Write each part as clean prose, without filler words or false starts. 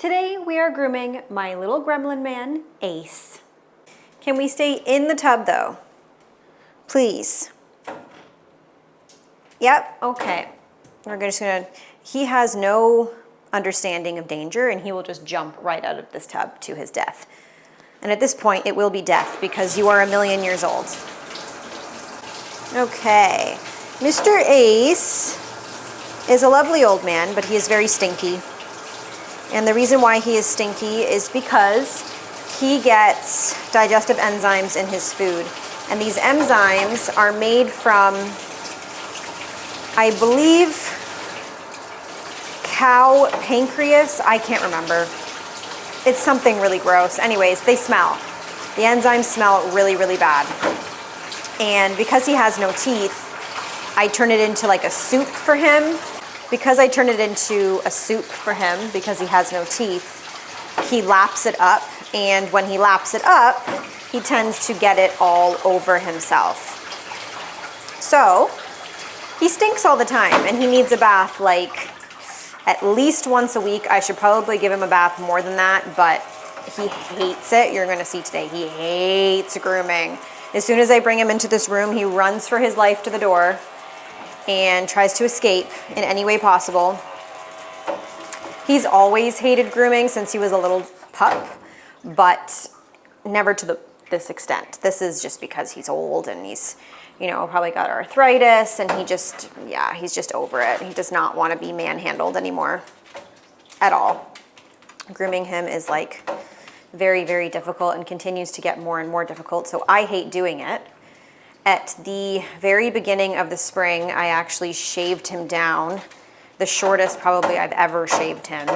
Today we are grooming my little gremlin man, Ace. Can we stay in the tub though? Please. Yep, okay. We're just gonna, he has no understanding of danger and he will just jump right out of this tub to his death. And at this point it will be death because you are 1,000,000 years old. Okay, Mr. Ace is a lovely old man, but he is very stinky. And the reason why he is stinky is because he gets digestive enzymes in his food. And these enzymes are made from, I believe, cow pancreas. I can't remember. It's something really gross. Anyways, they smell. The enzymes smell really, really bad. And because he has no teeth, I turn it into like a soup for him. Because I turn it into a soup for him, because he has no teeth, he laps it up. And when he laps it up, he tends to get it all over himself. So he stinks all the time and he needs a bath like at least once a week. I should probably give him a bath more than that, but he hates it. You're gonna see today, he hates grooming. As soon as I bring him into this room, he runs for his life to the door and tries to escape in any way possible. He's always hated grooming since he was a little pup, but never to this extent. This is just because he's old and he's, you know, probably got arthritis and he just, yeah, he's just over it. He does not want to be manhandled anymore at all. Grooming him is like very, very difficult and continues to get more and more difficult, so I hate doing it. At the very beginning of the spring, I actually shaved him down, the shortest probably I've ever shaved him,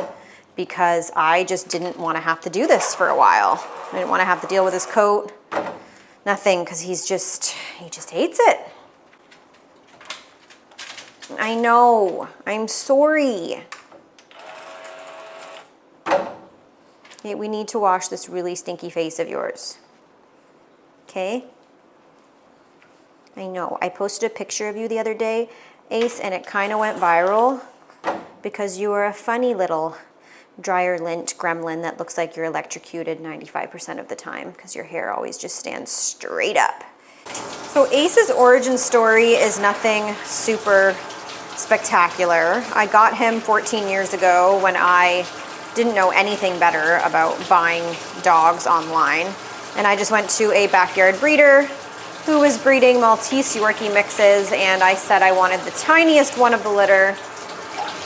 because I just didn't want to have to do this for a while. I didn't want to have to deal with his coat, nothing, because he just hates it. I know, I'm sorry. Okay, we need to wash this really stinky face of yours, okay? I know, I posted a picture of you the other day, Ace, and it kind of went viral because you are a funny little dryer lint gremlin that looks like you're electrocuted 95% of the time because your hair always just stands straight up. So Ace's origin story is nothing super spectacular. I got him 14 years ago when I didn't know anything better about buying dogs online. And I just went to a backyard breeder who was breeding Maltese Yorkie mixes, and I said I wanted the tiniest one of the litter,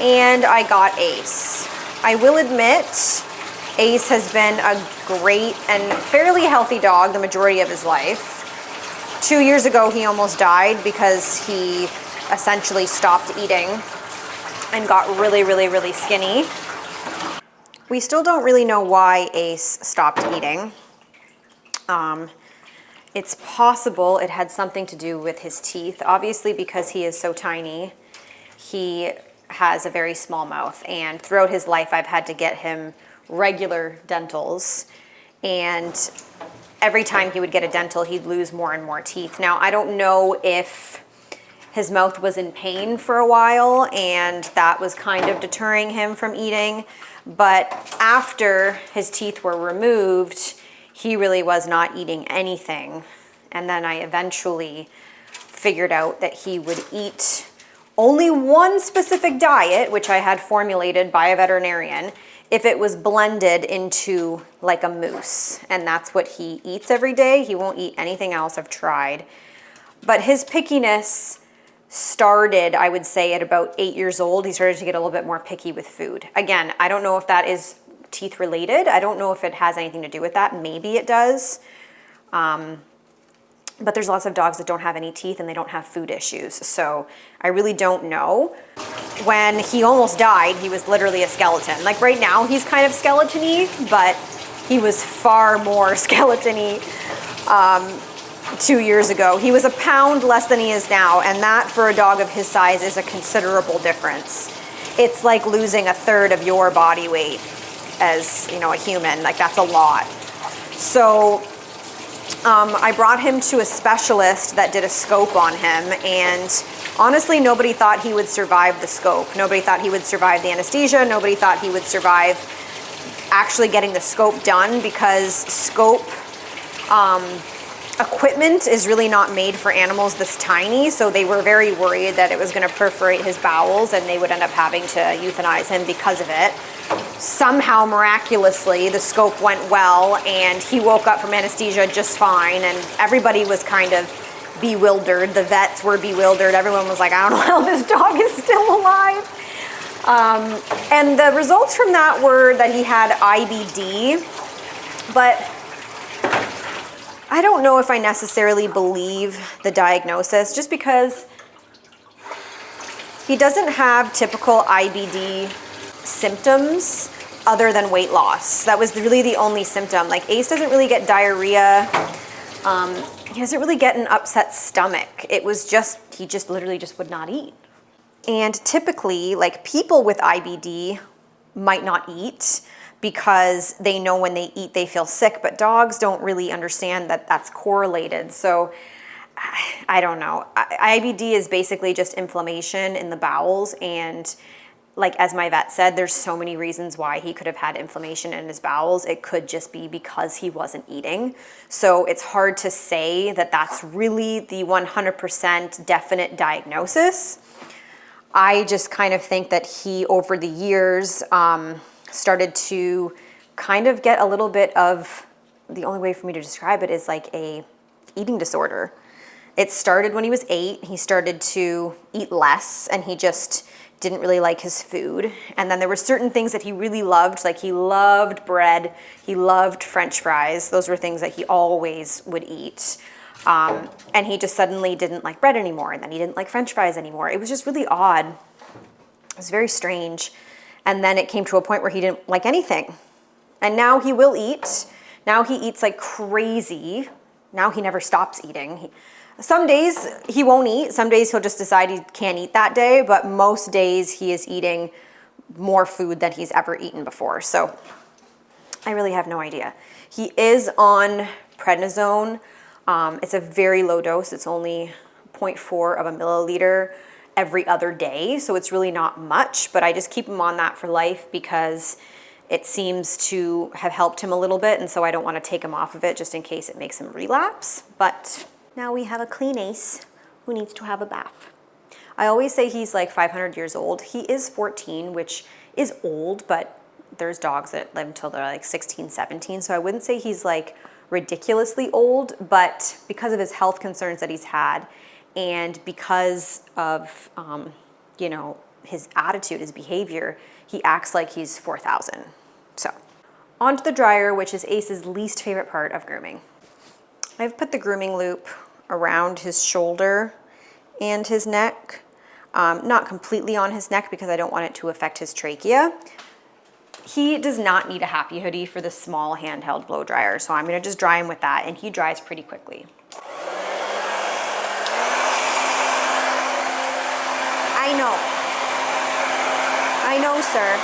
and I got Ace. I will admit, Ace has been a great and fairly healthy dog the majority of his life. 2 years ago, he almost died because he essentially stopped eating and got really, really, really skinny. We still don't really know why Ace stopped eating. It's possible it had something to do with his teeth. Obviously, because he is so tiny, he has a very small mouth. And throughout his life, I've had to get him regular dentals. And every time he would get a dental, he'd lose more and more teeth. Now, I don't know if his mouth was in pain for a while and that was kind of deterring him from eating. But after his teeth were removed, he really was not eating anything. And then I eventually figured out that he would eat only one specific diet, which I had formulated by a veterinarian, if it was blended into like a mousse. And that's what he eats every day. He won't eat anything else. I've tried. But his pickiness started, I would say, at about 8 years old. He started to get a little bit more picky with food. Again, I don't know if that is teeth related. I don't know if it has anything to do with that. Maybe it does. But there's lots of dogs that don't have any teeth and they don't have food issues. So I really don't know. When he almost died, he was literally a skeleton. Like right now, he's kind of skeleton-y, but he was far more skeleton-y 2 years ago. He was a pound less than he is now. And that for a dog of his size is a considerable difference. It's like losing 1/3 of your body weight as, you know, a human. Like that's a lot. So I brought him to a specialist that did a scope on him, and honestly nobody thought he would survive the scope. Nobody thought he would survive the anesthesia. Nobody thought he would survive actually getting the scope done because scope equipment is really not made for animals this tiny, so they were very worried that it was going to perforate his bowels and they would end up having to euthanize him because of it. Somehow, miraculously, the scope went well and he woke up from anesthesia just fine, and everybody was kind of bewildered. The vets were bewildered. Everyone was like, I don't know how this dog is still alive. And the results from that were that he had IBD, but I don't know if I necessarily believe the diagnosis, just because he doesn't have typical IBD symptoms other than weight loss. That was really the only symptom. Like Ace doesn't really get diarrhea. He doesn't really get an upset stomach. It was just, he just literally just would not eat. And typically, like, people with IBD might not eat because they know when they eat they feel sick, but dogs don't really understand that that's correlated. So I don't know. IBD is basically just inflammation in the bowels, and like as my vet said, there's so many reasons why he could have had inflammation in his bowels. It could just be because he wasn't eating. So it's hard to say that that's really the 100% definite diagnosis. I just kind of think that he, over the years, started to kind of get a little bit of, the only way for me to describe it is like a eating disorder. It started when he was 8. He started to eat less and he just didn't really like his food. And then there were certain things that he really loved, like he loved bread, he loved French fries. Those were things that he always would eat. And he just suddenly didn't like bread anymore, and then he didn't like French fries anymore. It was just really odd. It was very strange. And then it came to a point where he didn't like anything. And now he will eat. Now he eats like crazy. Now he never stops eating. Some days he won't eat. Some days he'll just decide he can't eat that day. But most days he is eating more food than he's ever eaten before. So I really have no idea. He is on prednisone. It's a very low dose. It's only 0.4 of a milliliter every other day. So it's really not much, but I just keep him on that for life because it seems to have helped him a little bit. And so I don't want to take him off of it just in case it makes him relapse. But now we have a clean Ace who needs to have a bath. I always say he's like 500 years old. He is 14, which is old, but there's dogs that live until they're like 16, 17. So I wouldn't say he's like ridiculously old, but because of his health concerns that he's had and because of, you know, his attitude, his behavior, he acts like he's 4,000. So onto the dryer, which is Ace's least favorite part of grooming. I've put the grooming loop around his shoulder and his neck, not completely on his neck because I don't want it to affect his trachea. He does not need a Happy Hoodie for the small handheld blow dryer, so I'm gonna just dry him with that, and he dries pretty quickly. I know, sir.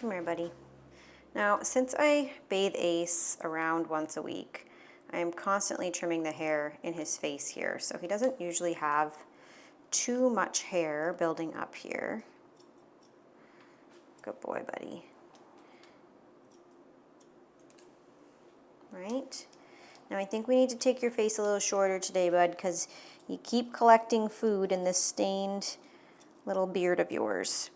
Come here, buddy. Now, since I bathe Ace around once a week, I am constantly trimming the hair in his face here, so he doesn't usually have too much hair building up here. Good boy, buddy. Right? Now I think we need to take your face a little shorter today, bud, because you keep collecting food in this stained little beard of yours.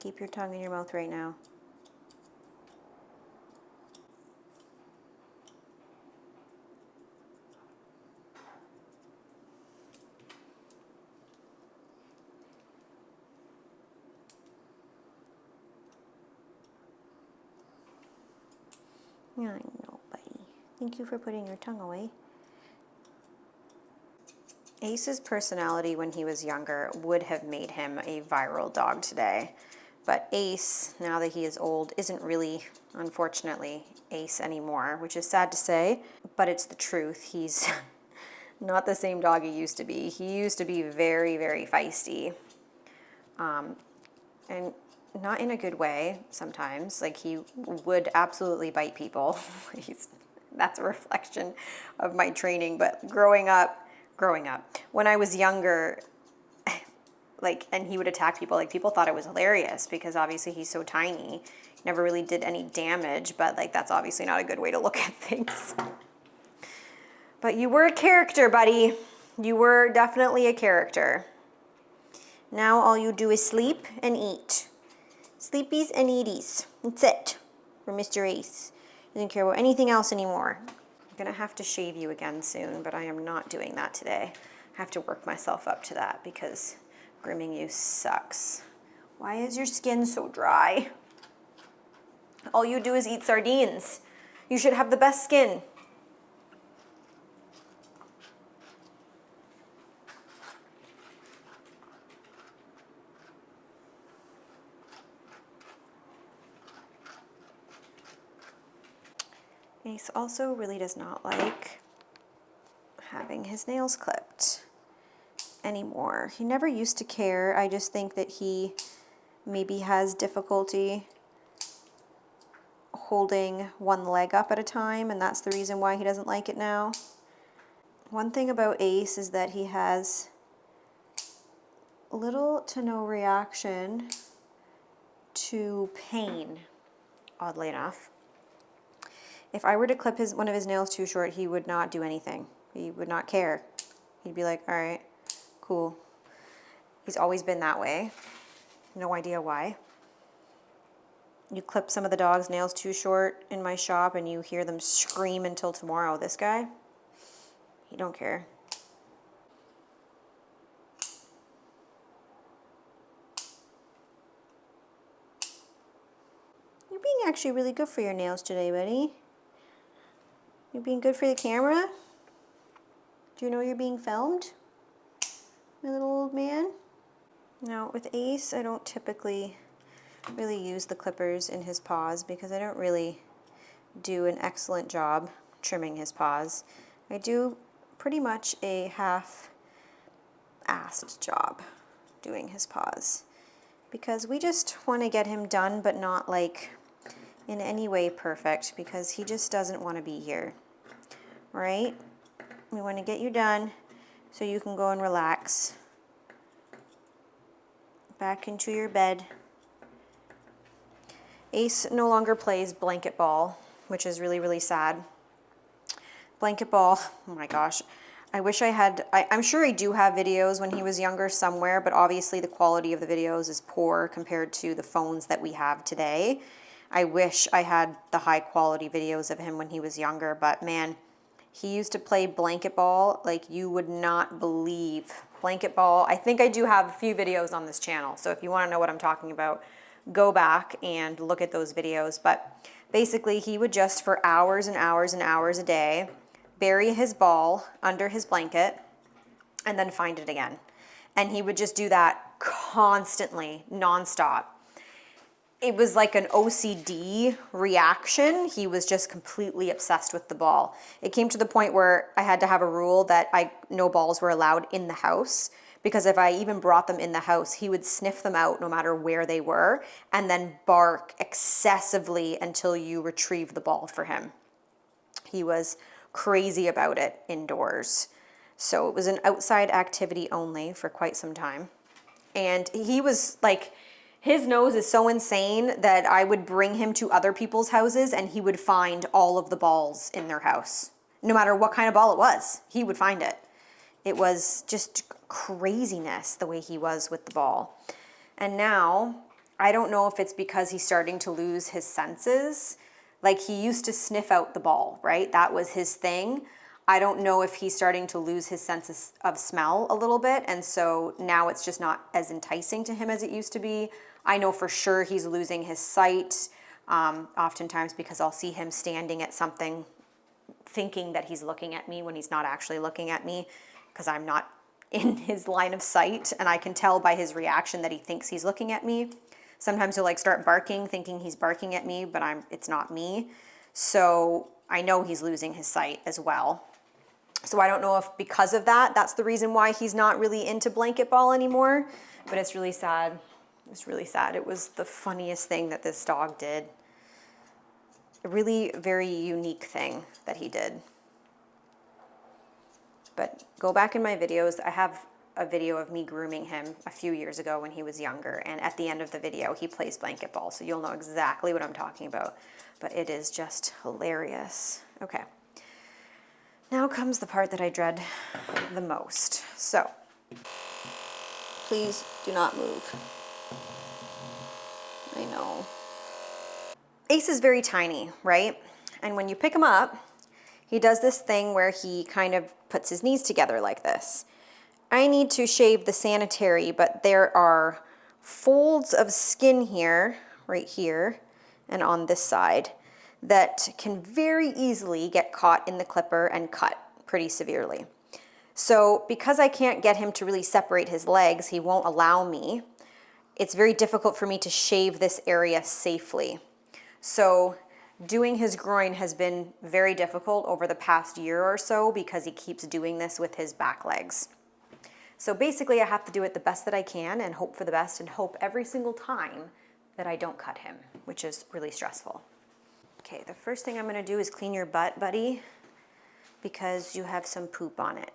Keep your tongue in your mouth right now. Yeah, I know, buddy. Thank you for putting your tongue away. Ace's personality when he was younger would have made him a viral dog today. But Ace, now that he is old, isn't really, unfortunately, Ace anymore, which is sad to say, but it's the truth. He's not the same dog he used to be. He used to be very, very feisty. And not in a good way sometimes. Like, he would absolutely bite people. That's a reflection of my training. But growing up, when I was younger, like, and he would attack people, like, people thought it was hilarious because obviously he's so tiny. He never really did any damage, but like, that's obviously not a good way to look at things. But you were a character, buddy. You were definitely a character. Now all you do is sleep and eat. Sleepies and eaties. That's it for Mr. Ace. He doesn't care about anything else anymore. I'm gonna have to shave you again soon, but I am not doing that today. I have to work myself up to that because grooming you sucks. Why is your skin so dry? All you do is eat sardines. You should have the best skin. Ace also really does not like having his nails clipped anymore. He never used to care. I just think that he maybe has difficulty holding one leg up at a time, and that's the reason why he doesn't like it now. One thing about Ace is that he has little to no reaction to pain, oddly enough. If I were to clip one of his nails too short, he would not do anything. He would not care. He'd be like, all right, cool. He's always been that way. No idea why. You clip some of the dog's nails too short in my shop and you hear them scream until tomorrow. This guy, he don't care. You're being actually really good for your nails today, buddy. You're being good for the camera? Do you know you're being filmed? My little old man? Now with Ace, I don't typically really use the clippers in his paws because I don't really do an excellent job trimming his paws. I do pretty much a half-assed job doing his paws because we just want to get him done, but not like in any way perfect because he just doesn't want to be here. Right? We want to get you done so you can go and relax back into your bed. Ace no longer plays blanket ball, which is really, really sad. Blanket ball, oh my gosh. I wish I had, I'm sure I do have videos when he was younger somewhere, but obviously the quality of the videos is poor compared to the phones that we have today. I wish I had the high quality videos of him when he was younger, but man, he used to play blanket ball like you would not believe. Blanket ball, I think I do have a few videos on this channel, so if you want to know what I'm talking about, go back and look at those videos. But basically, he would just for hours and hours and hours a day bury his ball under his blanket and then find it again. And he would just do that constantly, nonstop. It was like an OCD reaction. He was just completely obsessed with the ball. It came to the point where I had to have a rule that no balls were allowed in the house, because if I even brought them in the house, he would sniff them out no matter where they were and then bark excessively until you retrieve the ball for him. He was crazy about it indoors. So it was an outside activity only for quite some time. And he was like, his nose is so insane that I would bring him to other people's houses and he would find all of the balls in their house. No matter what kind of ball it was, he would find it. It was just craziness the way he was with the ball. And now I don't know if it's because he's starting to lose his senses. Like, he used to sniff out the ball, right? That was his thing. I don't know if he's starting to lose his sense of smell a little bit, and so now it's just not as enticing to him as it used to be. I know for sure he's losing his sight, oftentimes because I'll see him standing at something thinking that he's looking at me when he's not actually looking at me, because I'm not in his line of sight, and I can tell by his reaction that he thinks he's looking at me. Sometimes he'll like start barking, thinking he's barking at me, but it's not me. So I know he's losing his sight as well. So I don't know if because of that, that's the reason why he's not really into blanket ball anymore, but it's really sad. It's really sad. It was the funniest thing that this dog did. A really very unique thing that he did. But go back in my videos. I have a video of me grooming him a few years ago when he was younger, and at the end of the video, he plays blanket ball, so you'll know exactly what I'm talking about. But it is just hilarious. Okay. Now comes the part that I dread the most. So, please do not move. I know. Ace is very tiny, right? And when you pick him up, he does this thing where he kind of puts his knees together like this. I need to shave the sanitary, but there are folds of skin here, right here, and on this side, that can very easily get caught in the clipper and cut pretty severely. So because I can't get him to really separate his legs, he won't allow me. It's very difficult for me to shave this area safely. So doing his groin has been very difficult over the past year or so because he keeps doing this with his back legs. So basically I have to do it the best that I can and hope for the best and hope every single time that I don't cut him, which is really stressful. Okay, the first thing I'm gonna do is clean your butt, buddy, because you have some poop on it.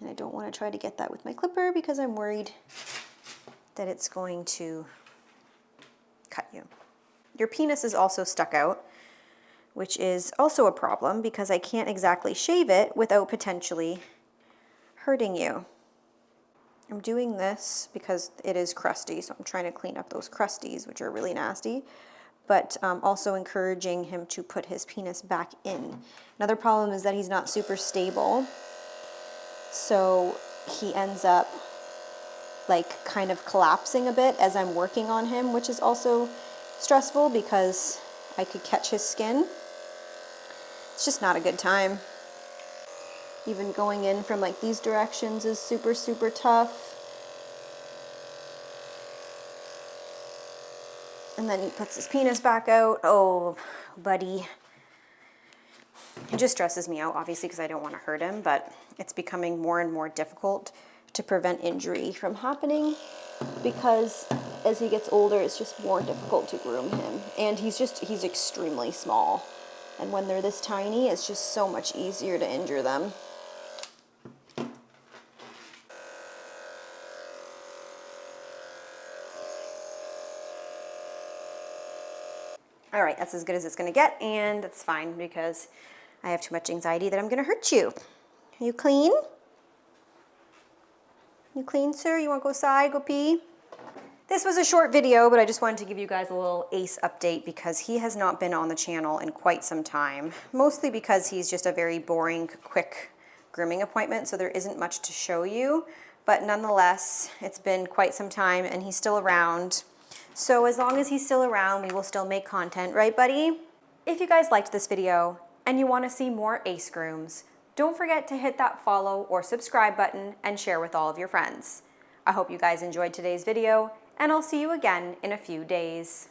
And I don't wanna try to get that with my clipper because I'm worried that it's going to cut you. Your penis is also stuck out, which is also a problem because I can't exactly shave it without potentially hurting you. I'm doing this because it is crusty, so I'm trying to clean up those crusties, which are really nasty, but also encouraging him to put his penis back in. Another problem is that he's not super stable, so he ends up like kind of collapsing a bit as I'm working on him, which is also stressful because I could catch his skin. It's just not a good time. Even going in from like these directions is super, super tough. And then he puts his penis back out. Oh, buddy. It just stresses me out, obviously, because I don't want to hurt him, but it's becoming more and more difficult to prevent injury from happening because as he gets older, it's just more difficult to groom him. And he's extremely small. And when they're this tiny, it's just so much easier to injure them. All right, that's as good as it's gonna get, and that's fine because I have too much anxiety that I'm gonna hurt you. Are you clean? You clean, sir? You wanna go outside, go pee? This was a short video, but I just wanted to give you guys a little Ace update because he has not been on the channel in quite some time, mostly because he's just a very boring, quick grooming appointment, so there isn't much to show you, but nonetheless, it's been quite some time and he's still around. So as long as he's still around, we will still make content, right, buddy? If you guys liked this video and you want to see more Ace grooms, don't forget to hit that follow or subscribe button and share with all of your friends. I hope you guys enjoyed today's video, and I'll see you again in a few days.